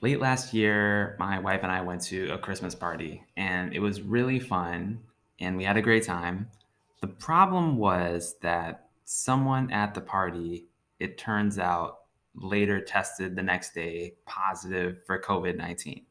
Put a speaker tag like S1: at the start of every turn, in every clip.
S1: Late last year, my wife and I went to a Christmas party, and it was really fun, and we had a great time. The problem was that someone at the party, it turns out, later tested the next day positive for COVID-19.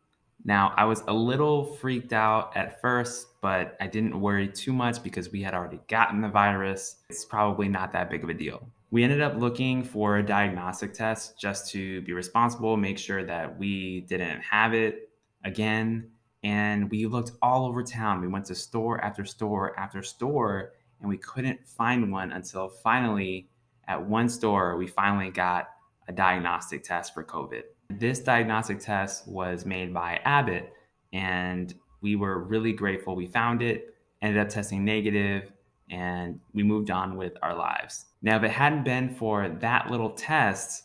S1: Now, I was a little freaked out at first, but I didn't worry too much because we had already gotten the virus. It's probably not that big of a deal. We ended up looking for a diagnostic test just to be responsible, make sure that we didn't have it again. And we looked all over town. We went to store after store after store, and we couldn't find one until finally, at one store, we finally got a diagnostic test for COVID. This diagnostic test was made by Abbott, and we were really grateful we found it, ended up testing negative, and we moved on with our lives. Now, if it hadn't been for that little test,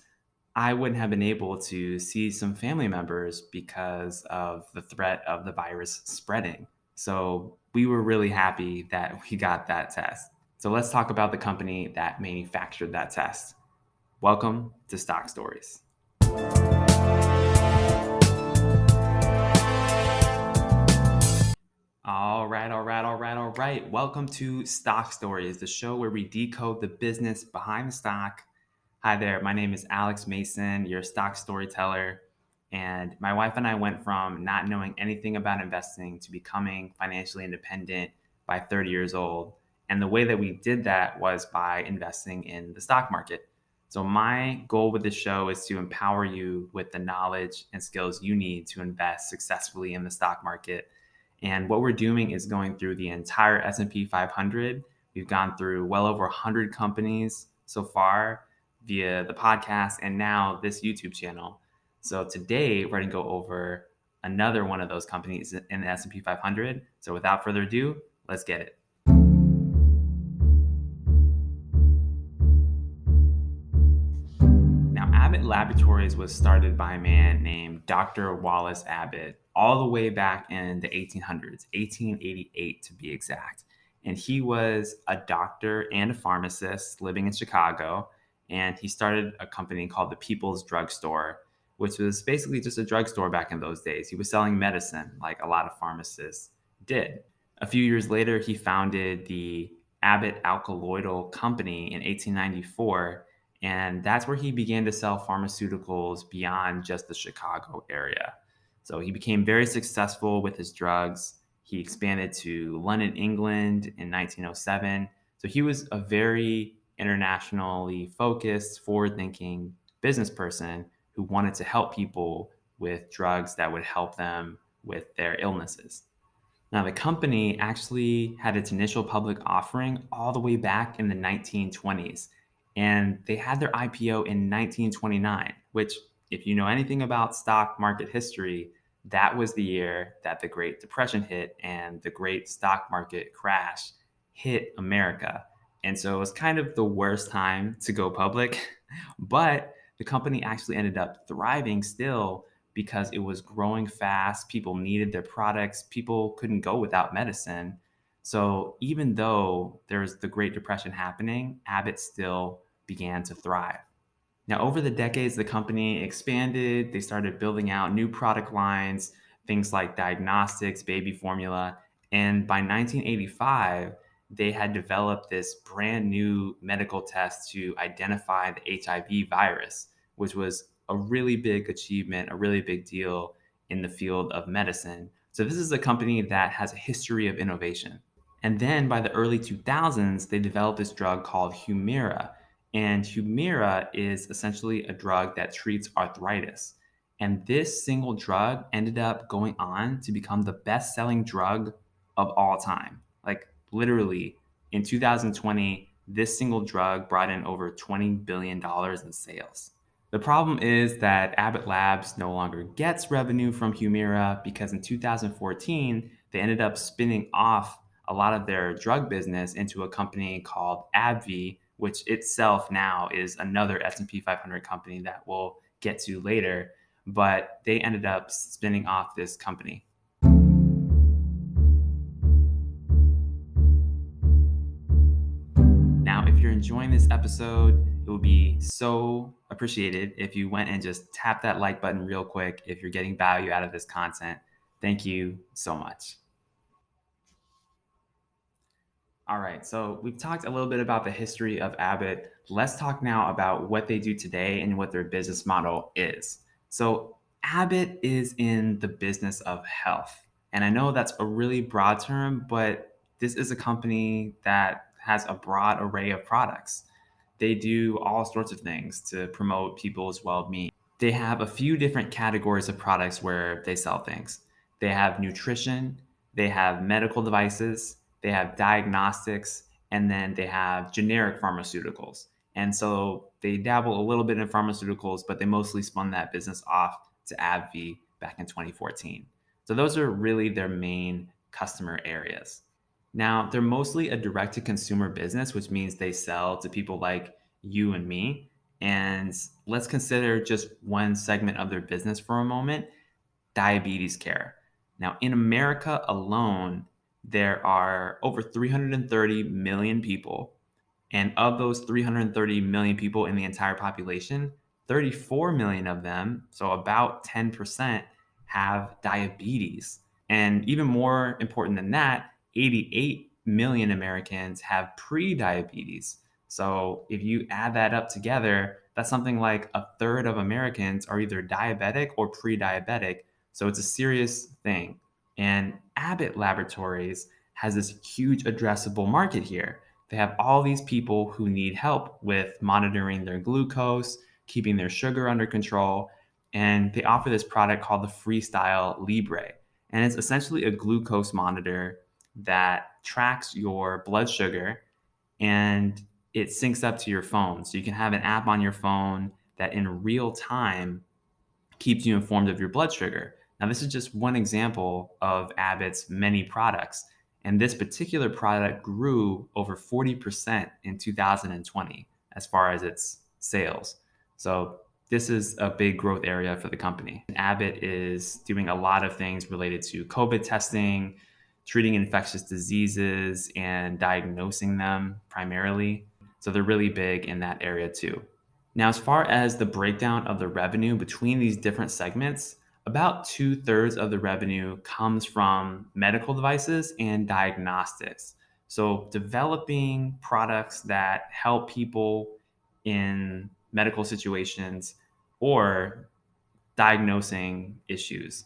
S1: I wouldn't have been able to see some family members because of the threat of the virus spreading. So we were really happy that we got that test. So let's talk about the company that manufactured that test. Welcome to Stock Stories. All right. Welcome to Stock Stories, the show where we decode the business behind the stock. Hi there. My name is Alex Mason, your stock storyteller. And my wife and I went from not knowing anything about investing to becoming financially independent by 30 years old. And the way that we did that was by investing in the stock market. So, my goal with this show is to empower you with the knowledge and skills you need to invest successfully in the stock market. And what we're doing is going through the entire S&P 500. We've gone through well over 100 companies so far via the podcast and now this YouTube channel. So today we're going to go over another one of those companies in the S&P 500. So without further ado, let's get it. Now, Abbott Laboratories was started by a man named Dr. Wallace Abbott all the way back in the 1800s, 1888 to be exact. And he was a doctor and a pharmacist living in Chicago. And he started a company called the People's Drugstore, which was basically just a drugstore back in those days. He was selling medicine like a lot of pharmacists did. A few years later, he founded the Abbott Alkaloidal Company in 1894, and that's where he began to sell pharmaceuticals beyond just the Chicago area. So he became very successful with his drugs. He expanded to London, England in 1907. So he was a very internationally focused, forward-thinking business person who wanted to help people with drugs that would help them with their illnesses. Now, the company actually had its initial public offering all the way back in the 1920s, and they had their IPO in 1929, which, if you know anything about stock market history, that was the year that the Great Depression hit and the great stock market crash hit America. And so it was kind of the worst time to go public, but the company actually ended up thriving still because it was growing fast. People needed their products. People couldn't go without medicine. So even though there was the Great Depression happening, Abbott still began to thrive. Now, over the decades, the company expanded. They started building out new product lines, things like diagnostics, baby formula. And by 1985, they had developed this brand new medical test to identify the HIV virus, which was a really big achievement, a really big deal in the field of medicine. So, this is a company that has a history of innovation. And then by the early 2000s, they developed this drug called Humira. And Humira is essentially a drug that treats arthritis. And this single drug ended up going on to become the best selling drug of all time. Like literally in 2020, this single drug brought in over $20 billion in sales. The problem is that Abbott Labs no longer gets revenue from Humira because in 2014, they ended up spinning off a lot of their drug business into a company called AbbVie, which itself now is another S&P 500 company that we'll get to later. But they ended up spinning off this company. Now, if you're enjoying this episode, it would be so appreciated if you went and just tap that like button real quick if you're getting value out of this content. Thank you so much. All right, so we've talked a little bit about the history of Abbott. Let's talk now about what they do today and what their business model is. So, Abbott is in the business of health. And I know that's a really broad term, but this is a company that has a broad array of products. They do all sorts of things to promote people's well being. They have a few different categories of products where they sell things. They have nutrition, they have medical devices, they have diagnostics, and then they have generic pharmaceuticals. And so they dabble a little bit in pharmaceuticals, but they mostly spun that business off to AbbVie back in 2014. So those are really their main customer areas. Now, they're mostly a direct to consumer business, which means they sell to people like you and me. And let's consider just one segment of their business for a moment: diabetes care. Now, in America alone, there are over 330 million people. And of those 330 million people in the entire population, 34 million of them, so about 10%, have diabetes. And even more important than that, 88 million Americans have pre-diabetes. So if you add that up together, that's something like a third of Americans are either diabetic or pre-diabetic. So it's a serious thing. And Abbott Laboratories has this huge addressable market here. They have all these people who need help with monitoring their glucose, keeping their sugar under control, and they offer this product called the Freestyle Libre. And it's essentially a glucose monitor that tracks your blood sugar and it syncs up to your phone. So you can have an app on your phone that in real time keeps you informed of your blood sugar. Now, this is just one example of Abbott's many products. And this particular product grew over 40% in 2020 as far as its sales. So this is a big growth area for the company. Abbott is doing a lot of things related to COVID testing, treating infectious diseases, and diagnosing them primarily. So they're really big in that area too. Now, as far as the breakdown of the revenue between these different segments, about 2/3 of the revenue comes from medical devices and diagnostics. So, developing products that help people in medical situations or diagnosing issues.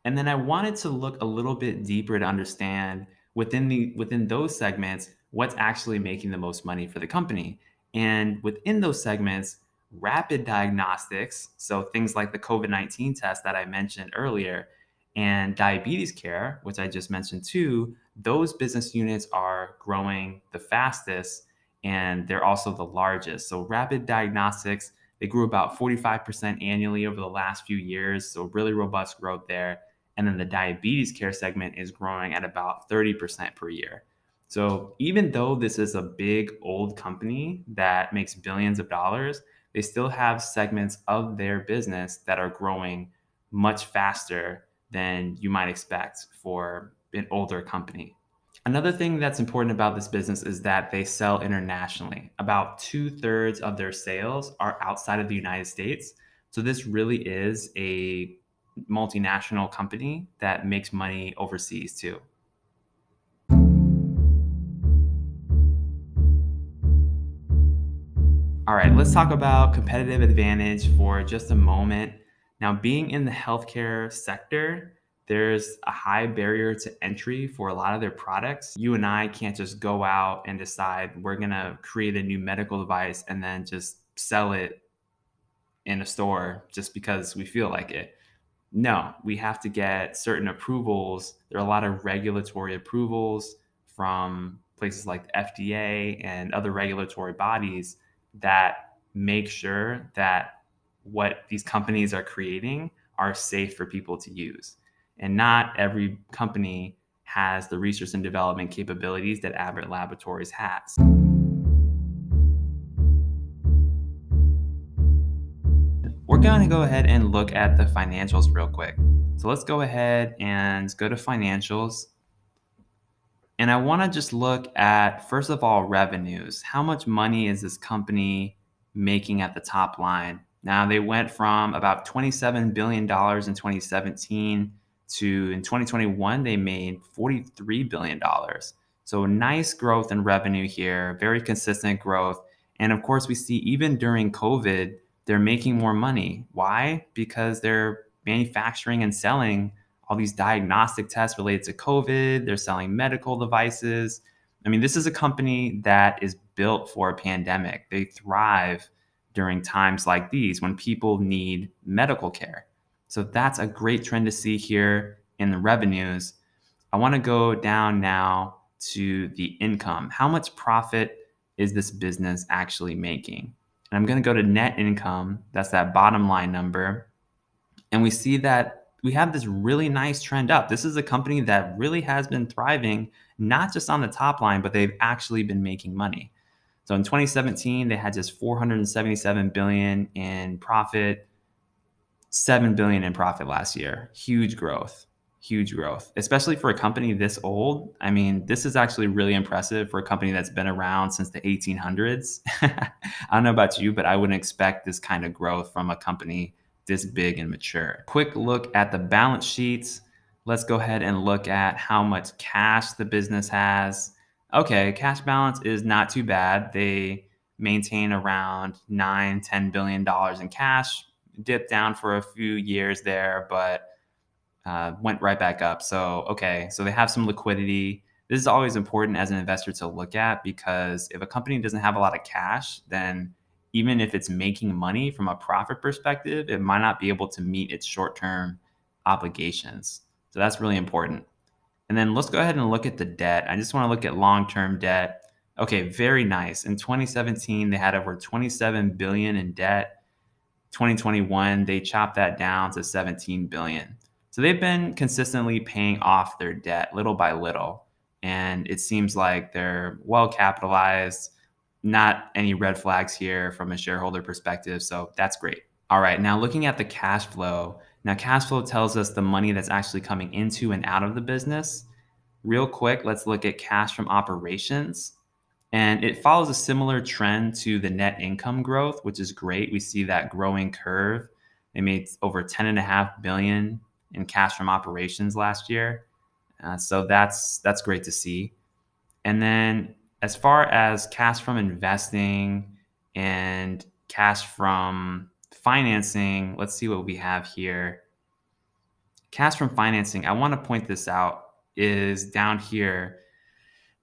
S1: And then I wanted to look a little bit deeper to understand within those segments what's actually making the most money for the company. And within those segments, rapid diagnostics, so things like the COVID-19 test that I mentioned earlier, and diabetes care, which I just mentioned too, those business units are growing the fastest and they're also the largest. So rapid diagnostics, they grew about 45% annually over the last few years, so really robust growth there. And then the diabetes care segment is growing at about 30% per year. So even though this is a big old company that makes billions of dollars, they still have segments of their business that are growing much faster than you might expect for an older company. Another thing that's important about this business is that they sell internationally. About 2/3 of their sales are outside of the United States. So this really is a multinational company that makes money overseas too. All right, let's talk about competitive advantage for just a moment. Now, being in the healthcare sector, there's a high barrier to entry for a lot of their products. You and I can't just go out and decide we're going to create a new medical device and then just sell it in a store just because we feel like it. No, we have to get certain approvals. There are a lot of regulatory approvals from places like the FDA and other regulatory bodies that make sure that what these companies are creating are safe for people to use. And not every company has the research and development capabilities that Abbott Laboratories has. We're going to go ahead and look at the financials real quick. So let's go ahead and go to financials. And I want to just look at, first of all, revenues. How much money is this company making at the top line? Now, they went from about $27 billion in 2017 to in 2021, they made $43 billion. So, nice growth in revenue here, very consistent growth. And of course, we see even during COVID, they're making more money. Why? Because they're manufacturing and selling all these diagnostic tests related to COVID. They're selling medical devices. I mean, this is a company that is built for a pandemic. They thrive during times like these when people need medical care. So that's a great trend to see here in the revenues. I want to go down now to the income. How much profit is this business actually making? And I'm going to go to net income. That's that bottom line number. And we see that we have this really nice trend up. This is a company that really has been thriving, not just on the top line, but they've actually been making money. So in 2017, they had just 477 billion in profit, 7 billion in profit last year. Huge growth, especially for a company this old. I mean, this is actually really impressive for a company that's been around since the 1800s. I don't know about you, but I wouldn't expect this kind of growth from a company this big and mature. Quick look at the balance sheets. Let's go ahead and look at how much cash the business has. Okay, cash balance is not too bad. They maintain around 9, $10 billion in cash. Dipped down for a few years there, but went right back up. So, okay, so they have some liquidity. This is always important as an investor to look at, because if a company doesn't have a lot of cash, then even if it's making money from a profit perspective, it might not be able to meet its short-term obligations. So that's really important. And then let's go ahead and look at the debt. I just want to look at long-term debt. Okay, very nice. In 2017, they had over 27 billion in debt. 2021, they chopped that down to 17 billion. So they've been consistently paying off their debt little by little. And it seems like they're well capitalized, not any red flags here from a shareholder perspective. So that's great. All right, now looking at the cash flow. Now, cash flow tells us the money that's actually coming into and out of the business. Real quick, let's look at cash from operations. And it follows a similar trend to the net income growth, which is great. We see that growing curve. They made over 10.5 billion in cash from operations last year. So that's great to see. And then as far as cash from investing and cash from financing, let's see what we have here. Cash from financing, I want to point this out, is down here.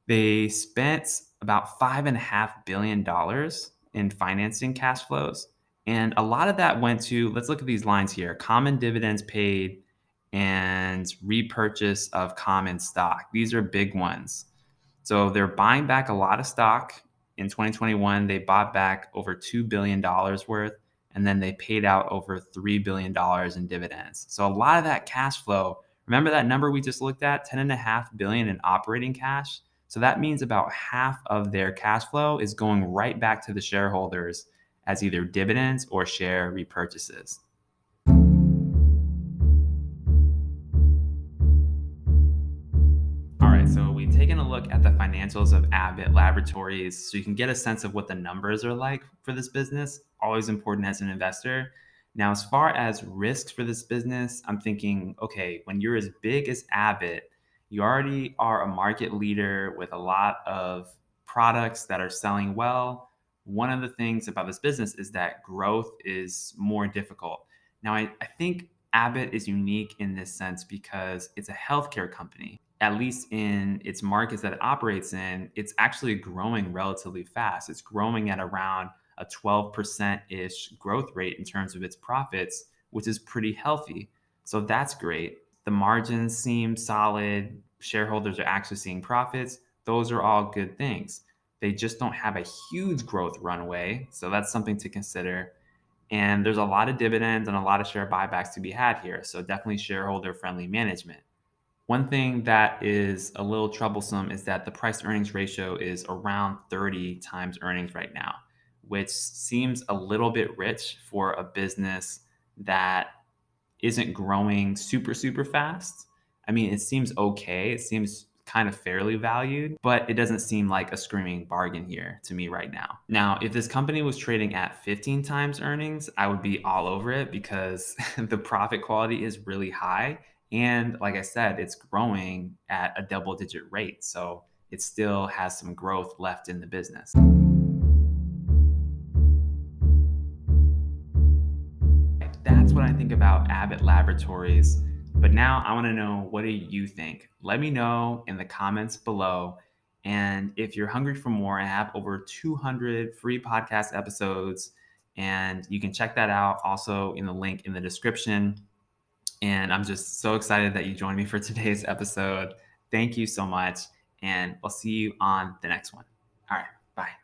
S1: They spent about $5.5 billion in financing cash flows. And a lot of that went to, let's look at these lines here: common dividends paid and repurchase of common stock. These are big ones. So they're buying back a lot of stock. In 2021, they bought back over $2 billion worth, and then they paid out over $3 billion in dividends. So a lot of that cash flow, remember that number we just looked at, 10.5 billion in operating cash? So that means about half of their cash flow is going right back to the shareholders as either dividends or share repurchases. All right, so we've taken a look at the financials of Abbott Laboratories so you can get a sense of what the numbers are like for this business. Always important as an investor. Now, as far as risks for this business, I'm thinking, okay, when you're as big as Abbott, you already are a market leader with a lot of products that are selling well. One of the things about this business is that growth is more difficult. Now, I think Abbott is unique in this sense because it's a healthcare company. At least in its markets that it operates in, it's actually growing relatively fast. It's growing at around a 12%-ish growth rate in terms of its profits, which is pretty healthy. So that's great. The margins seem solid. Shareholders are actually seeing profits. Those are all good things. They just don't have a huge growth runway. So that's something to consider. And there's a lot of dividends and a lot of share buybacks to be had here. So definitely shareholder friendly management. One thing that is a little troublesome is that the price earnings ratio is around 30 times earnings right now, which seems a little bit rich for a business that isn't growing super fast. I mean, it seems okay. It seems kind of fairly valued, but it doesn't seem like a screaming bargain here to me right now. Now, if this company was trading at 15 times earnings, I would be all over it because the profit quality is really high. And like I said, it's growing at a double digit rate. So it still has some growth left in the business. That's what I think about Abbott Laboratories. But now I want to know, what do you think? Let me know in the comments below. And if you're hungry for more, I have over 200 free podcast episodes, and you can check that out also in the link in the description. And I'm just so excited that you joined me for today's episode. Thank you so much, and I'll see you on the next one. All right, bye.